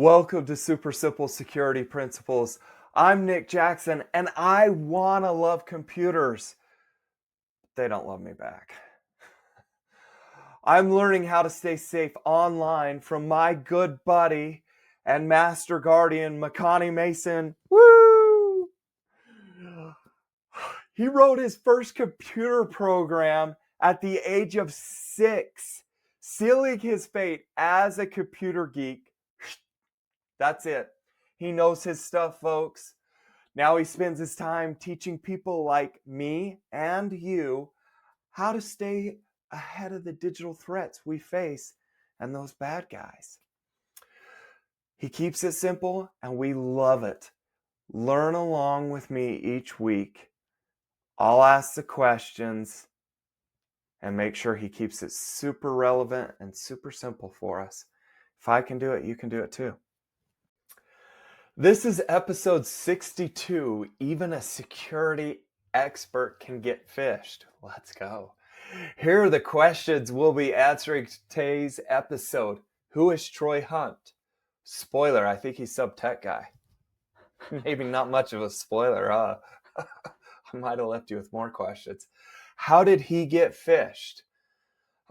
Welcome to Super Simple Security Principles. I'm Nick Jackson, and I want to love computers. They don't love me back. I'm learning how to stay safe online from my good buddy and master guardian, Makani Mason. Woo! He wrote his first computer program at the age of 6, sealing his fate as a computer geek. That's it. He knows his stuff, folks. Now he spends his time teaching people like me and you how to stay ahead of the digital threats we face and those bad guys. He keeps it simple and we love it. Learn along with me each week. I'll ask the questions and make sure he keeps it super relevant and super simple for us. If I can do it, you can do it too. This is episode 62. Even a security expert can get phished. Let's go. Here are the questions we'll be answering today's episode. Who is Troy Hunt? Spoiler, I think he's some tech guy. Maybe not much of a spoiler, huh? I might have left you with more questions. How did he get phished?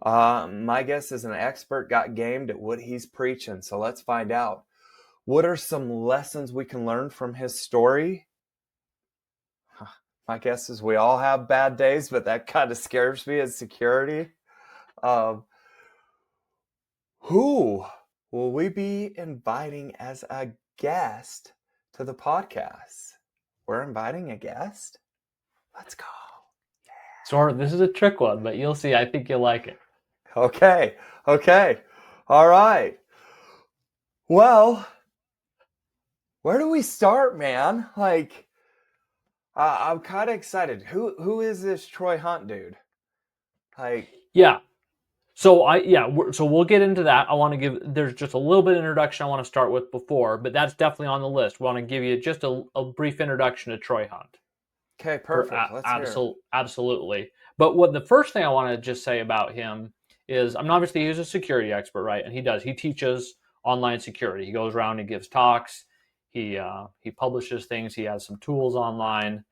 My guess is an expert got gamed at what he's preaching, so let's find out. What are some lessons we can learn from his story? My guess is we all have bad days, but that kind of scares me as security. Who will we be inviting as a guest to the podcast? We're inviting a guest? Let's go. Sort this is a trick one, but you'll see. I think you'll like it. Okay. All right. Well, where do we start, man? I'm kind of excited. Who is this Troy Hunt dude? So we'll get into that. I want to there's just a little bit of introduction I want to start with before, but that's definitely on the list. We want to give you just a brief introduction to Troy Hunt. Okay, perfect. Let's hear it. Absolutely. But what the first thing I want to just say about him is, obviously he's a security expert, right? And he teaches online security. He goes around and gives talks. He publishes things. He has some tools online.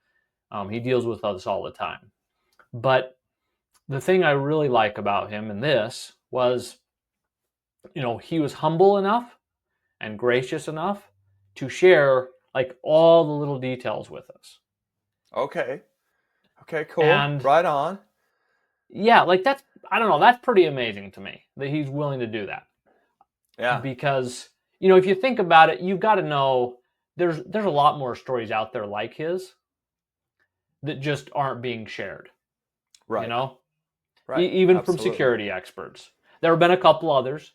He deals with us all the time. But the thing I really like about him in this was, he was humble enough and gracious enough to share like all the little details with us. Okay, cool. And right on. Yeah, like that's pretty amazing to me that he's willing to do that. Yeah. Because, if you think about it, you've got to know there's a lot more stories out there like his that just aren't being shared. Right. Right. Even from security experts. There have been a couple others.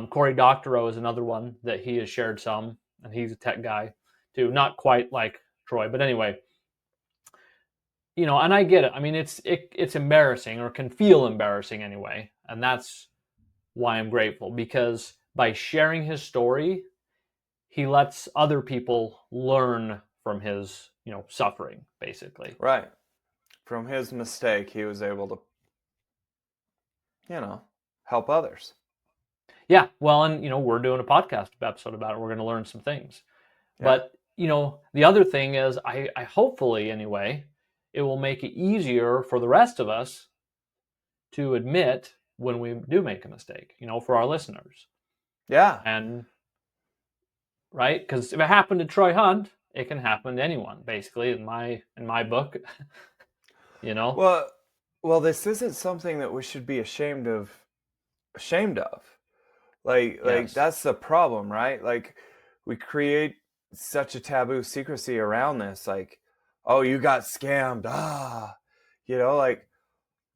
Cory Doctorow is another one that he has shared some, and he's a tech guy too. Not quite like Troy, but anyway. And I get it. I mean, it's embarrassing, or can feel embarrassing anyway. And that's why I'm grateful, because by sharing his story, he lets other people learn from his, suffering, basically. Right. From his mistake, he was able to, help others. Yeah. Well, and, we're doing a podcast episode about it. We're going to learn some things. Yeah. But, the other thing is, I hopefully, anyway, it will make it easier for the rest of us to admit when we do make a mistake, for our listeners. Yeah. And, right? Because if it happened to Troy Hunt, it can happen to anyone, basically, in my book. Well, this isn't something that we should be ashamed of. Like that's the problem, right? Like, we create such a taboo secrecy around this, like, oh, you got scammed,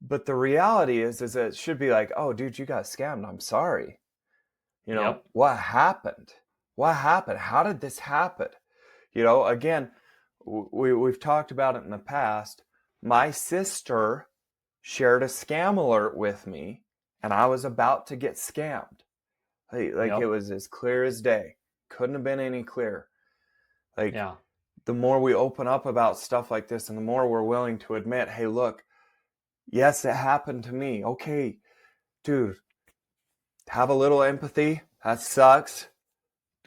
but the reality is that it should be like, oh, dude, you got scammed, I'm sorry. Yep. What happened? How did this happen? Again, we've talked about it in the past. My sister shared a scam alert with me, and I was about to get scammed. It was as clear as day. Couldn't have been any clearer. The more we open up about stuff like this, and the more we're willing to admit, hey, look, yes, it happened to me. Okay, dude, have a little empathy. That sucks.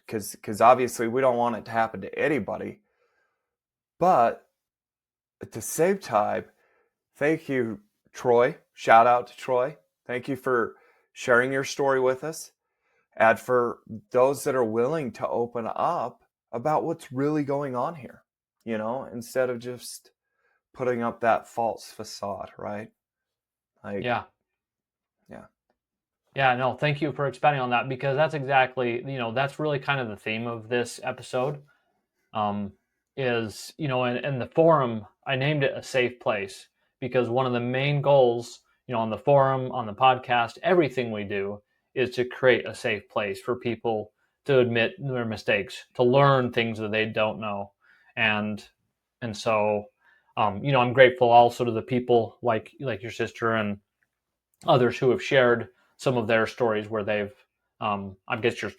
because obviously we don't want it to happen to anybody. But at the same time, thank you, Troy. Shout out to Troy. Thank you for sharing your story with us. And for those that are willing to open up about what's really going on here, instead of just putting up that false facade, right? Like, Yeah. yeah. Yeah, no, thank you for expanding on that, because that's exactly, that's really kind of the theme of this episode. Um, is, in the forum, I named it a safe place, because one of the main goals, on the forum, on the podcast, everything we do is to create a safe place for people to admit their mistakes, to learn things that they don't know. And so, I'm grateful also to the people like your sister and others who have shared some of their stories where they've I guess your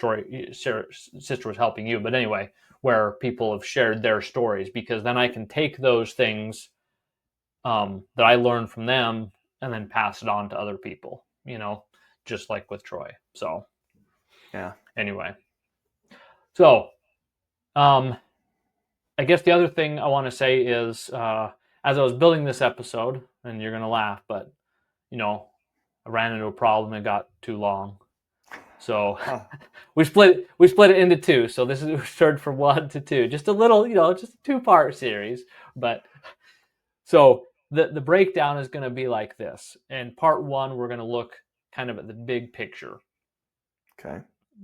sister was helping you, but anyway, where people have shared their stories, because then I can take those things that I learned from them and then pass it on to other people, just like with Troy. So Yeah. anyway, so um, I guess the other thing I want to say is, as I was building this episode, and you're gonna laugh, but I ran into a problem and got too long. So Huh. we split it into two. So this is we started from 1 to 2, just a little, just a 2-part series. But so the breakdown is going to be like this. In part 1, we're going to look kind of at the big picture. Okay.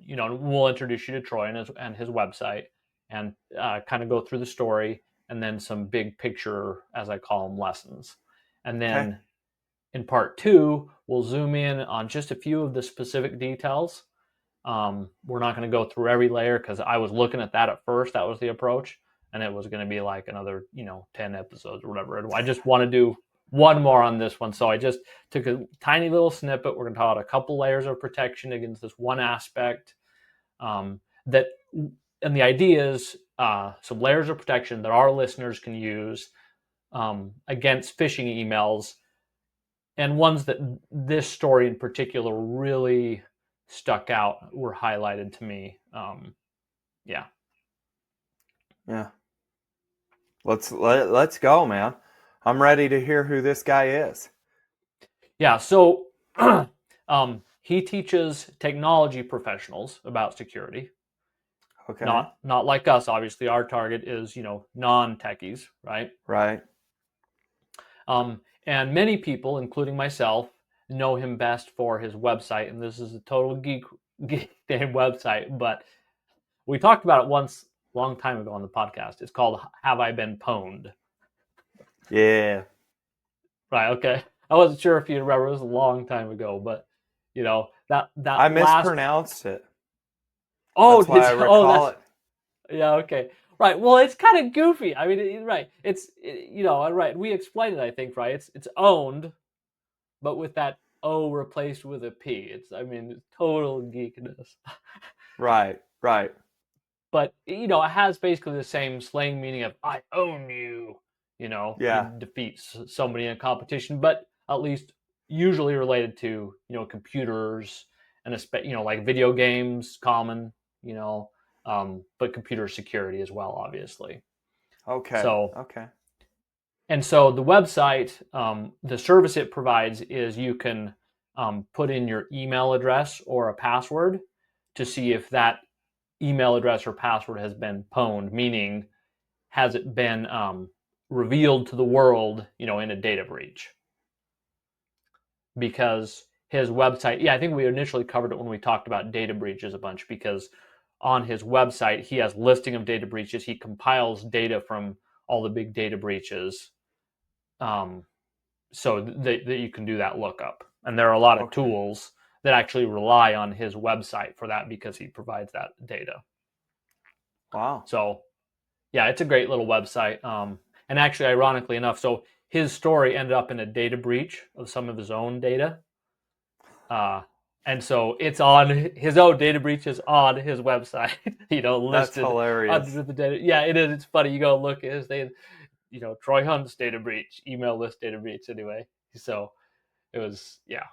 We'll introduce you to Troy and his website, and kind of go through the story, and then some big picture, as I call them, lessons. And then Okay. in part 2, we'll zoom in on just a few of the specific details. We're not going to go through every layer, because I was looking at that at first. That was the approach, and it was going to be like another 10 episodes or whatever. I just want to do one more on this one, so I just took a tiny little snippet. We're going to talk about a couple layers of protection against this one aspect, that and the idea is some layers of protection that our listeners can use against phishing emails, and ones that this story in particular really stuck out, were highlighted to me. Yeah. Yeah. Let's go, man. I'm ready to hear who this guy is. Yeah. So he teaches technology professionals about security. Okay. Not like us, obviously. Our target is, non-techies, right? Right. And many people, including myself, know him best for his website. And this is a total geek name website, but we talked about it once, a long time ago on the podcast. It's called "Have I Been Pwned?" Yeah. Right. Okay. I wasn't sure if you remember. It was a long time ago, but I that last. mispronounced it. Oh, That's why I recall that's it. yeah. Okay. Right. Well, it's kind of goofy. I mean, right. Right. We explained it. I think right. It's owned, but with that O replaced with a P. It's total geekness. Right. Right. But it has basically the same slang meaning of "I own you." You Yeah. defeat somebody in a competition, but at least usually related to computers, and like video games, common, but computer security as well, obviously. Okay. So Okay. and so the website, the service it provides is you can put in your email address or a password to see if that email address or password has been pwned, meaning has it been revealed to the world, in a data breach. Because his website, yeah, I think we initially covered it when we talked about data breaches a bunch, because on his website, he has listing of data breaches. He compiles data from all the big data breaches, so that you can do that lookup. And there are a lot of Okay. tools that actually rely on his website for that, because he provides that data. Wow. So yeah, it's a great little website. And actually, ironically enough, so his story ended up in a data breach of some of his own data. And so it's on his own data breaches on his website, That's listed hilarious. under the data. Yeah, it is. It's funny. You go look at his data, Troy Hunt's data breach, email list data breach anyway. So it was, yeah.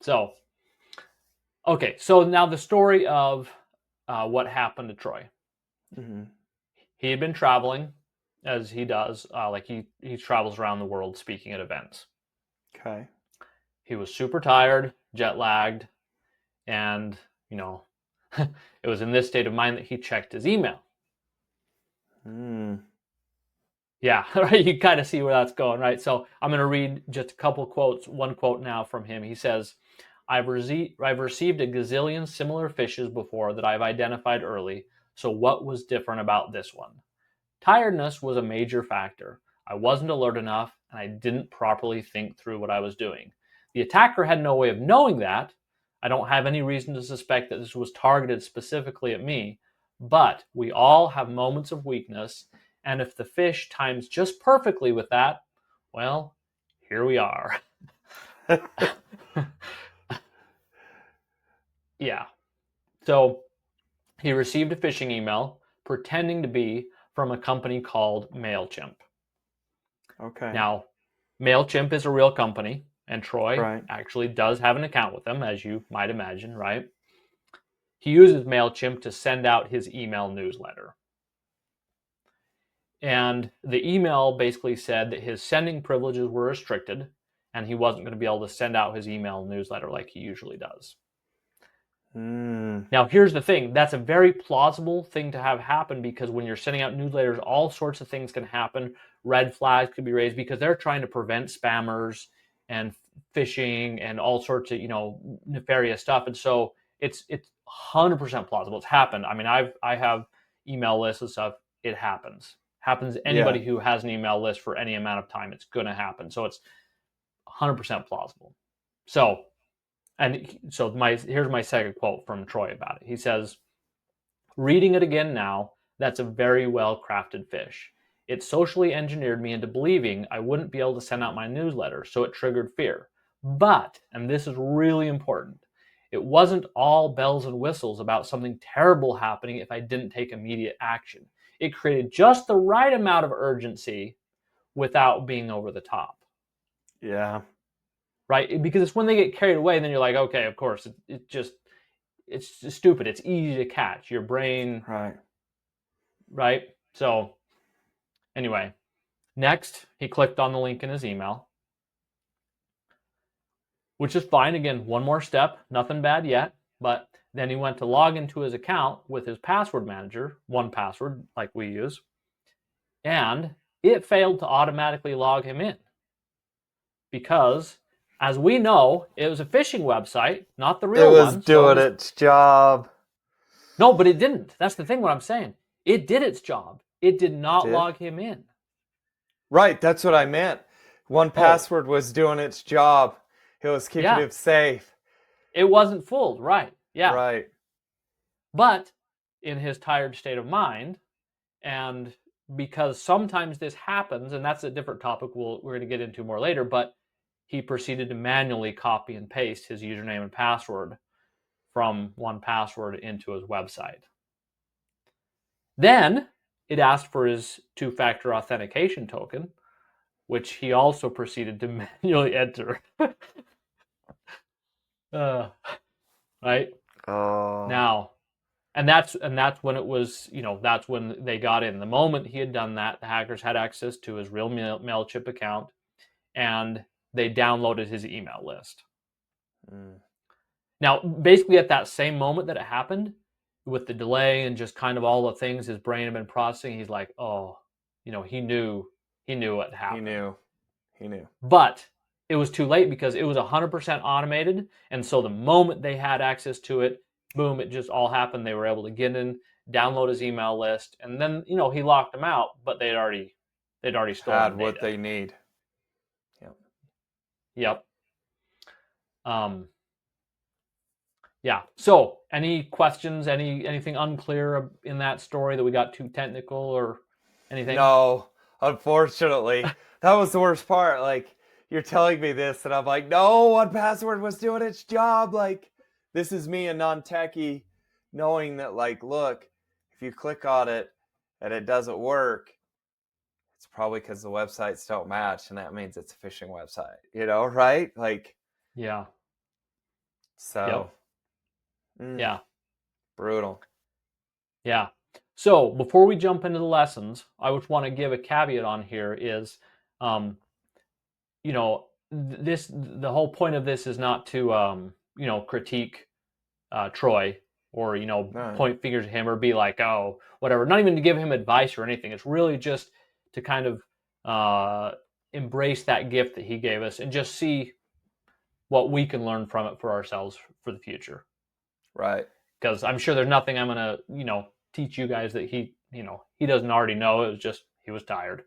So, okay. So now the story of what happened to Troy. Mm-hmm. He had been traveling, as he does, like he travels around the world speaking at events. Okay. He was super tired, jet lagged, and it was in this state of mind that he checked his email. Mm. Yeah, right. You kind of see where that's going, right? So I'm going to read just a couple quotes. One quote now from him. He says, I've received a gazillion similar fishes before that I've identified early. So what was different about this one? Tiredness was a major factor. I wasn't alert enough, and I didn't properly think through what I was doing. The attacker had no way of knowing that. I don't have any reason to suspect that this was targeted specifically at me, but we all have moments of weakness, and if the fish times just perfectly with that, well, here we are. Yeah. So he received a phishing email pretending to be from a company called MailChimp. Okay. Now, MailChimp is a real company, and Troy Right. actually does have an account with them, as you might imagine, right? He uses MailChimp to send out his email newsletter. And the email basically said that his sending privileges were restricted, and he wasn't going to be able to send out his email newsletter like he usually does. Mm. Now, here's the thing. That's a very plausible thing to have happen because when you're sending out newsletters, all sorts of things can happen. Red flags could be raised because they're trying to prevent spammers and phishing and all sorts of, nefarious stuff. And so it's 100% plausible. It's happened. I mean, I have email lists and stuff. It happens. Happens to Yeah. anybody who has an email list for any amount of time. It's going to happen. So it's 100% plausible. So here's my second quote from Troy about it. He says, reading it again now, that's a very well crafted fish. It socially engineered me into believing I wouldn't be able to send out my newsletter, so it triggered fear. But, and this is really important, it wasn't all bells and whistles about something terrible happening if I didn't take immediate action. It created just the right amount of urgency without being over the top. Yeah. Right? Because it's when they get carried away, and then you're like, okay, of course, it's just stupid. It's easy to catch your brain, Right. right? So anyway, next he clicked on the link in his email, which is fine. Again, one more step, nothing bad yet. But then he went to log into his account with his password manager, 1Password, like we use, and it failed to automatically log him in because, as we know, it was a phishing website, not the It real was one. So doing its job. no, but it didn't. That's the thing. What I'm saying, it did its job. It did It not did. log him in. Right. That's what I meant. One Oh, Password was doing its job. It was keeping yeah. him safe. It wasn't fooled, right? Yeah. Right. But in his tired state of mind, and because sometimes this happens, and that's a different topic we're going to get into more later, but he proceeded to manually copy and paste his username and password from 1Password into his website. Then it asked for his two-factor authentication token, which he also proceeded to manually enter. Right Oh. now, and that's when it was, that's when they got in. The moment he had done that, the hackers had access to his real MailChimp account, and they downloaded his email list. Mm. Now, basically, at that same moment that it happened, with the delay and just kind of all the things his brain had been processing, he's like, oh, he knew what He happened. knew. He knew. But it was too late because it was 100% automated. And so the moment they had access to it, boom, it just all happened. They were able to get in, download his email list, and then, he locked them out, but they'd already stolen Had the what data. they need. Yep. Yep. Yeah. So any questions, anything unclear in that story that we got too technical or anything? No, unfortunately. That was the worst part. Like, you're telling me this, and I'm like, no, 1Password was doing its job. Like, this is me, a non-techie, knowing that, like, look, if you click on it and it doesn't work, it's probably because the websites don't match, and that means it's a phishing website, right? Like, Yeah. so, Yep. Yeah. brutal. Yeah. So before we jump into the lessons, I just want to give a caveat on here is, um, the whole point of this is not to, critique Troy or, All right. point fingers at him or be like, oh, whatever. Not even to give him advice or anything. It's really just to kind of uh, embrace that gift that he gave us and just see what we can learn from it for ourselves for the future. Right. Because I'm sure there's nothing I'm gonna, teach you guys that he doesn't already know. It was just he was tired.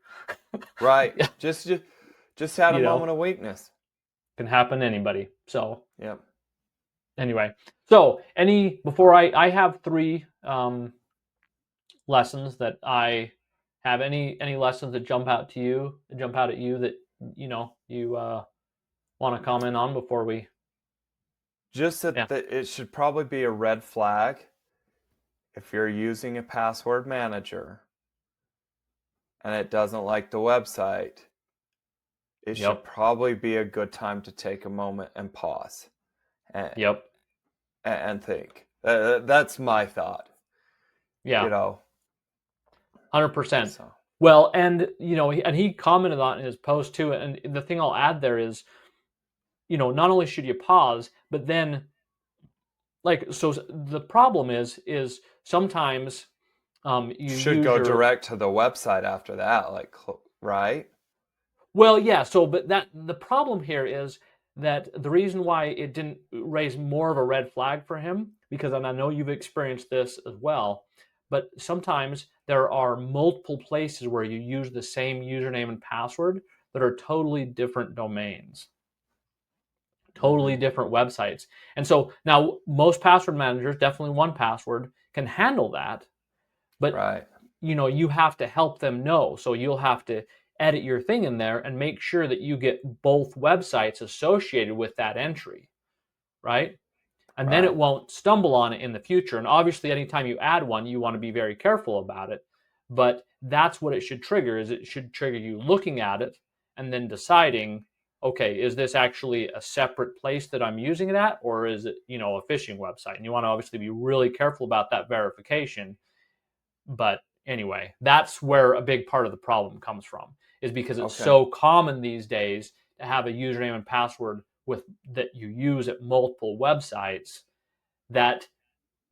Right. Just had a you know, moment of weakness. can happen to anybody. So Yep. anyway, so any before I have three lessons that I have any lessons that jump out at you that you want to comment on before we Just yeah that it should probably be a red flag if you're using a password manager and it doesn't like the website. It should yep probably be a good time to take a moment and pause and, yep and think. That's my thought. yeah You know. 100%. So. Well, and and he commented on it in his post too. And the thing I'll add there is, not only should you pause, but then so the problem is sometimes you Should use go your direct to the website after that, like, right? well, yeah. So, but that the problem here is that the reason why it didn't raise more of a red flag for him, because and I know you've experienced this as well, but sometimes there are multiple places where you use the same username and password that are totally different domains, totally Mm-hmm. different websites. And so now most password managers, definitely 1Password, can handle that, but Right. you have to help them know. So you'll have to edit your thing in there and make sure that you get both websites associated with that entry, right? And then it Right. won't stumble on it in the future. And obviously, anytime you add one, you want to be very careful about it. But that's what it should trigger. Is it should trigger you looking at it and then deciding, okay, is this actually a separate place that I'm using it at, or is it a phishing website? And you want to obviously be really careful about that verification. But anyway, that's where a big part of the problem comes from, is because it's Okay. so common these days to have a username and password with that you use at multiple websites that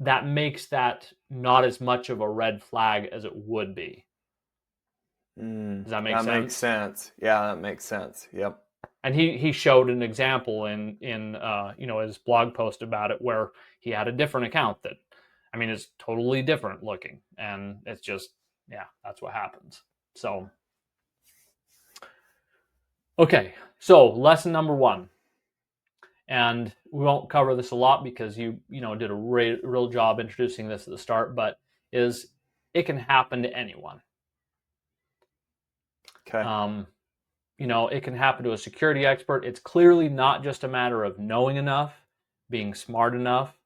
that makes that not as much of a red flag as it would be. Does that make That makes sense? sense. Yeah, that makes sense. Yep. And he showed an example in his blog post about it where he had a different account that, I mean, it's totally different looking, and it's just yeah, that's what happens. So okay, so lesson number one, and we won't cover this a lot because you did a real job introducing this at the start, but is it can happen to anyone. Okay. Um, it can happen to a security expert. It's clearly not just a matter of knowing enough, being smart enough.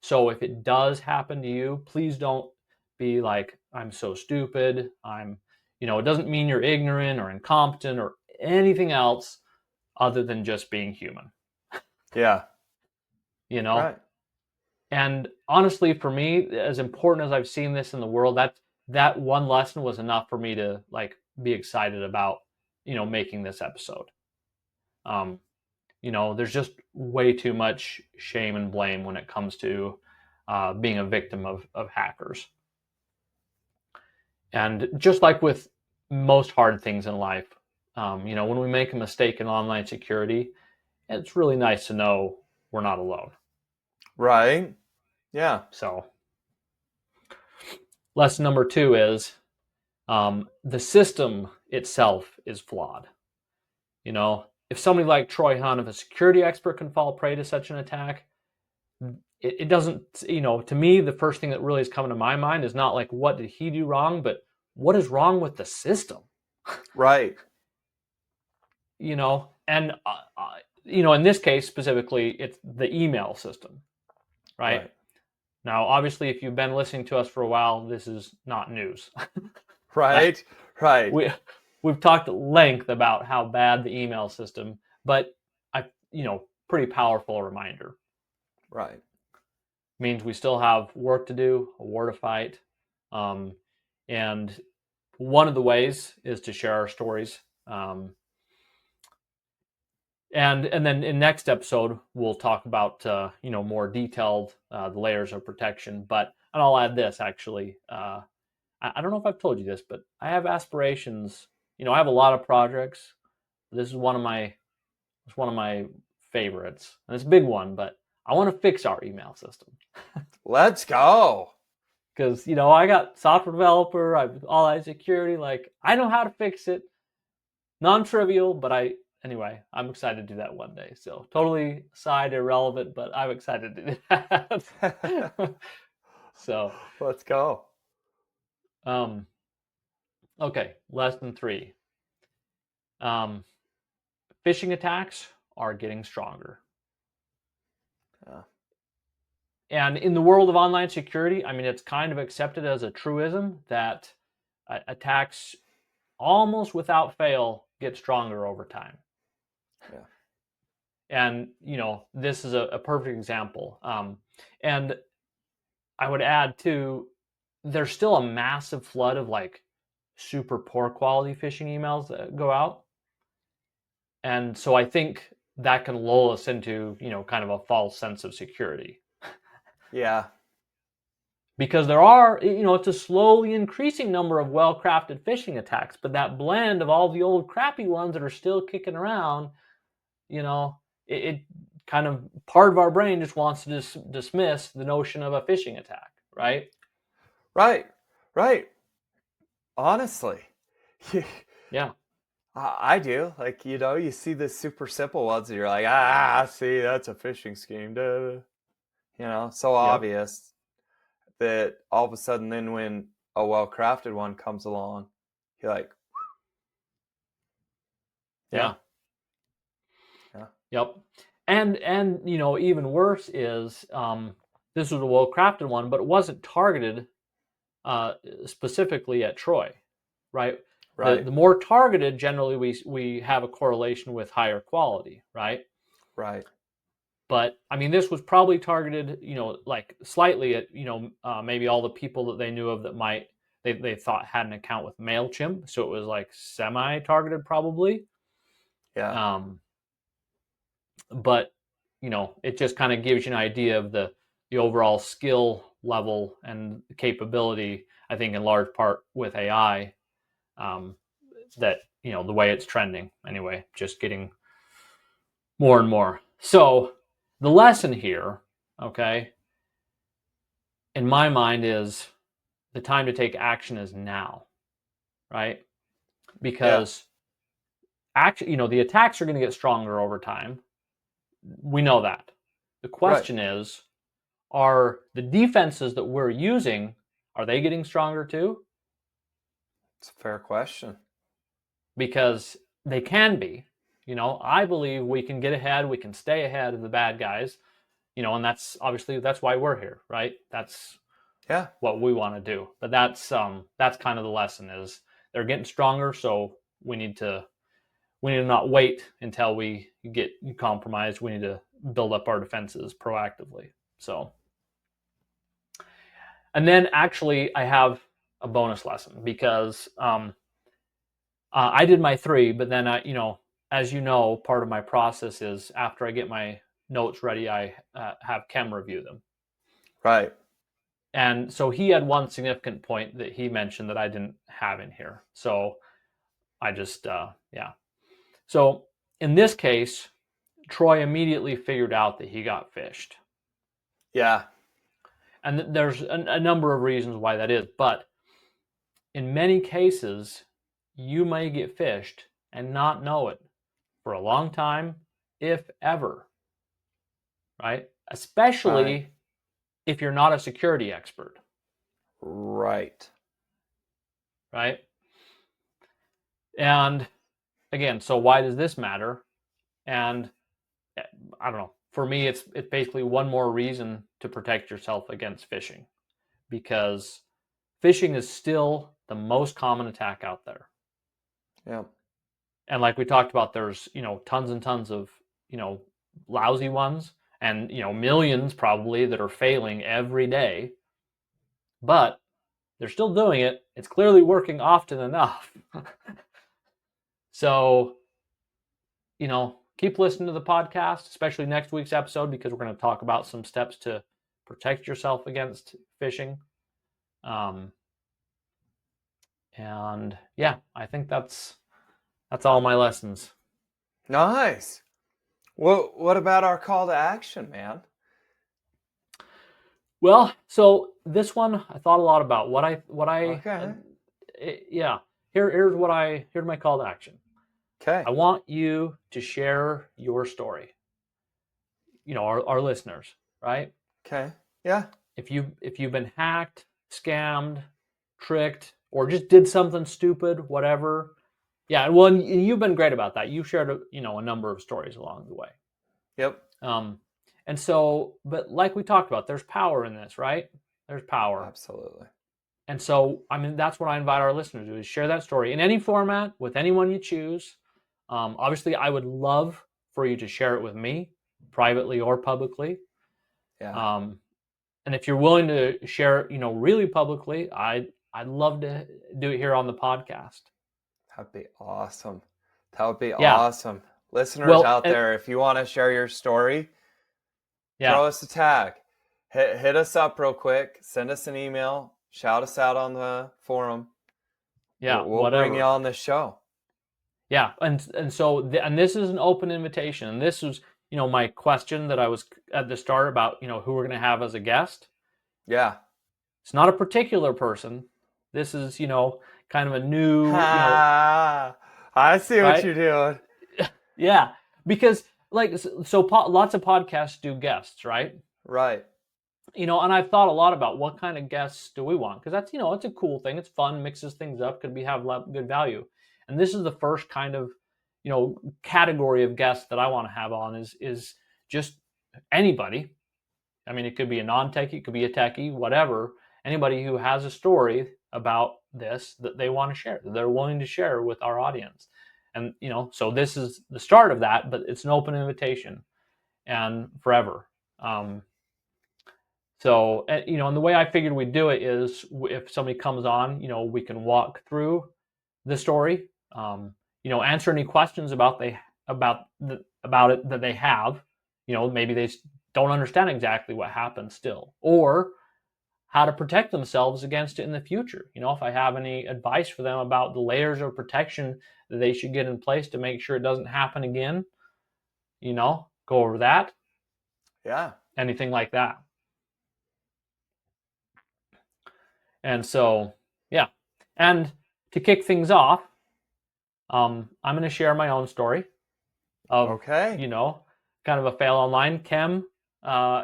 So if it does happen to you, please don't be like, I'm so stupid. It doesn't mean you're ignorant or incompetent or anything else other than just being human, Yeah. you know? Right. And honestly, for me, as important as I've seen this in the world, that one lesson was enough for me to like be excited about, making this episode. Um, there's just way too much shame and blame when it comes to being a victim of hackers. And just like with most hard things in life, when we make a mistake in online security, it's really nice to know we're not alone. Right. Yeah. So, lesson number two is the system itself is flawed. If somebody like Troy Hunt, if a security expert can fall prey to such an attack, it doesn't, to me, the first thing that really is coming to my mind is not like, what did he do wrong, but what is wrong with the system? Right. And, in this case specifically, it's the email system, right? Right. Now, obviously, if you've been listening to us for a while, this is not news. Right. Right. We've talked at length about how bad the email system, but pretty powerful reminder. Right. Means we still have work to do, a war to fight. And one of the ways is to share our stories. And then in next episode we'll talk about more detailed the layers of protection. But and I'll add this actually. I don't know if I've told you this, but I have aspirations. I have a lot of projects. This is one of my favorites, and it's a big one. But I want to fix our email system. Let's go. Because I got software developer, I've all that security. Like I know how to fix it. Non-trivial, but I'm excited to do that one day. So totally side irrelevant, but I'm excited to do that. So let's go. Okay, lesson 3. Phishing attacks are getting stronger. And in the world of online security, I mean, it's kind of accepted as a truism that attacks almost without fail get stronger over time. Yeah. And, this is a perfect example. And I would add too, there's still a massive flood of like super poor quality phishing emails that go out. And so I think that can lull us into, kind of a false sense of security. Yeah. Because there are, it's a slowly increasing number of well-crafted phishing attacks, but that blend of all the old crappy ones that are still kicking around, it kind of, part of our brain just wants to dismiss the notion of a phishing attack, right? Right. Honestly. Yeah. I do. Like, you see the super simple ones and you're like, see, that's a phishing scheme. Duh. So obvious that all of a sudden then when a well-crafted one comes along, you're like, Yeah. Yeah. Yep. And even worse is this was a well-crafted one, but it wasn't targeted specifically at Troy, right? Right. The more targeted, generally we have a correlation with higher quality, right? Right. But I mean, this was probably targeted, like slightly at, maybe all the people that they knew of that they thought had an account with MailChimp. So it was like semi-targeted probably. Yeah. But, it just kind of gives you an idea of the overall skill level and capability, I think in large part with AI, that, the way it's trending anyway, just getting more and more. So the lesson here, okay, in my mind is the time to take action is now, right? Because the attacks are going to get stronger over time. We know that. The question is, are the defenses that we're using, are they getting stronger too? It's a fair question. Because they can be. I believe we can get ahead, we can stay ahead of the bad guys, and that's why we're here, right? That's what we want to do. But that's kind of the lesson is they're getting stronger, so we need to not wait until we get compromised. We need to build up our defenses proactively. So, and then actually I have a bonus lesson because I did my 3, but then as part of my process is after I get my notes ready, I have Kem review them. Right. And so he had one significant point that he mentioned that I didn't have in here. So I just, So in this case, Troy immediately figured out that he got phished. Yeah. And there's a number of reasons why that is. But in many cases, you may get phished and not know it for a long time, if ever. Right? Especially if you're not a security expert. Right. Right? And again, so why does this matter? And I don't know. For me, it's basically one more reason to protect yourself against phishing, because phishing is still the most common attack out there. Yeah. And like we talked about, there's tons and tons of lousy ones, and millions probably that are failing every day. But they're still doing it. It's clearly working often enough. So, keep listening to the podcast, especially next week's episode, because we're going to talk about some steps to protect yourself against phishing. And yeah, I think that's all my lessons. Nice. What about our call to action, man? Well, so this one I thought a lot about. Okay. Here's my call to action. Okay. I want you to share your story. Our listeners, right? Okay. Yeah. If you've been hacked, scammed, tricked, or just did something stupid, whatever. Yeah, well, and you've been great about that. You shared a number of stories along the way. Yep. And so, but like we talked about, there's power in this, right? There's power. Absolutely. And so, that's what I invite our listeners to do, is share that story in any format with anyone you choose. Obviously, I would love for you to share it with me, privately or publicly. Yeah. And if you're willing to share it, really publicly, I'd love to do it here on the podcast. That'd be awesome. That would be Yeah. awesome. Listeners out there, if you want to share your story, throw us a tag. Hit us up real quick. Send us an email. Shout us out on the forum. Yeah, we'll bring you on the show. Yeah, and so this is an open invitation. And this was, my question that I was at the start about, who we're going to have as a guest. Yeah. It's not a particular person. This is, kind of a new. I see what you're doing. Yeah, because lots of podcasts do guests, right? Right. And I've thought a lot about what kind of guests do we want, because that's it's a cool thing. It's fun, mixes things up, could have good value. And this is the first kind of category of guests that I want to have on is just anybody. It could be a non-techie, it could be a techie, whatever. Anybody who has a story about this that they want to share, that they're willing to share with our audience. And so this is the start of that, but it's an open invitation, and forever. So, and the way I figured we'd do it is, if somebody comes on, we can walk through the story, answer any questions about it that they have. Maybe they don't understand exactly what happened still, or how to protect themselves against it in the future. If I have any advice for them about the layers of protection that they should get in place to make sure it doesn't happen again, go over that. Yeah. Anything like that. And so, yeah. And to kick things off, I'm going to share my own story of, kind of a fail online. Kem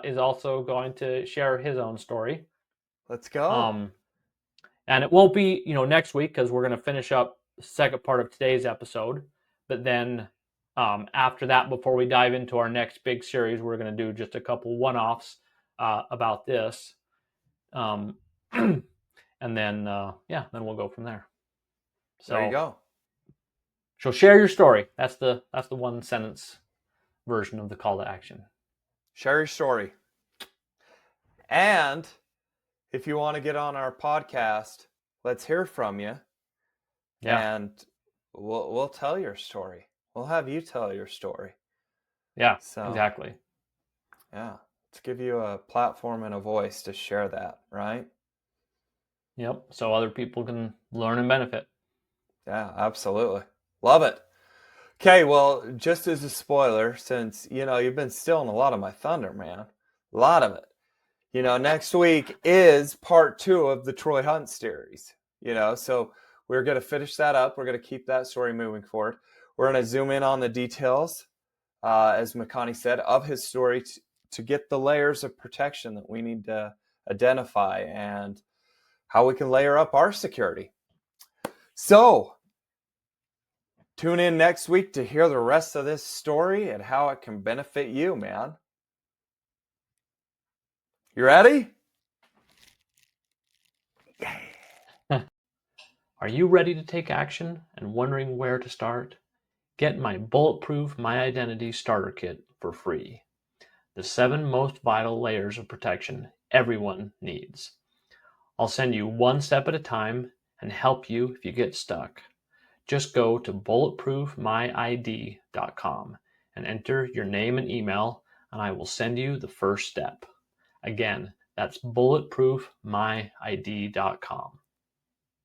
is also going to share his own story. Let's go. And it won't be, next week, because we're going to finish up the second part of today's episode. But then after that, before we dive into our next big series, we're going to do just a couple one-offs about this. And then, then we'll go from there. So there you go. So share your story. That's the one sentence version of the call to action. Share your story. And if you want to get on our podcast, let's hear from you. Yeah. And we'll tell your story. We'll have you tell your story. Yeah, exactly. Yeah. Let's give you a platform and a voice to share that, right? Yep. So other people can learn and benefit. Yeah, absolutely. Love it. Okay, well, just as a spoiler, since, you've been stealing a lot of my thunder, man. A lot of it. Next week is part 2 of the Troy Hunt series. So we're going to finish that up. We're going to keep that story moving forward. We're going to zoom in on the details, as Makani said, of his story to get the layers of protection that we need to identify and how we can layer up our security. So tune in next week to hear the rest of this story and how it can benefit you, man. You ready? Yeah. Are you ready to take action and wondering where to start? Get my Bulletproof My Identity Starter Kit for free. The 7 most vital layers of protection everyone needs. I'll send you one step at a time and help you if you get stuck. Just go to bulletproofmyid.com and enter your name and email, and I will send you the first step. Again, that's bulletproofmyid.com.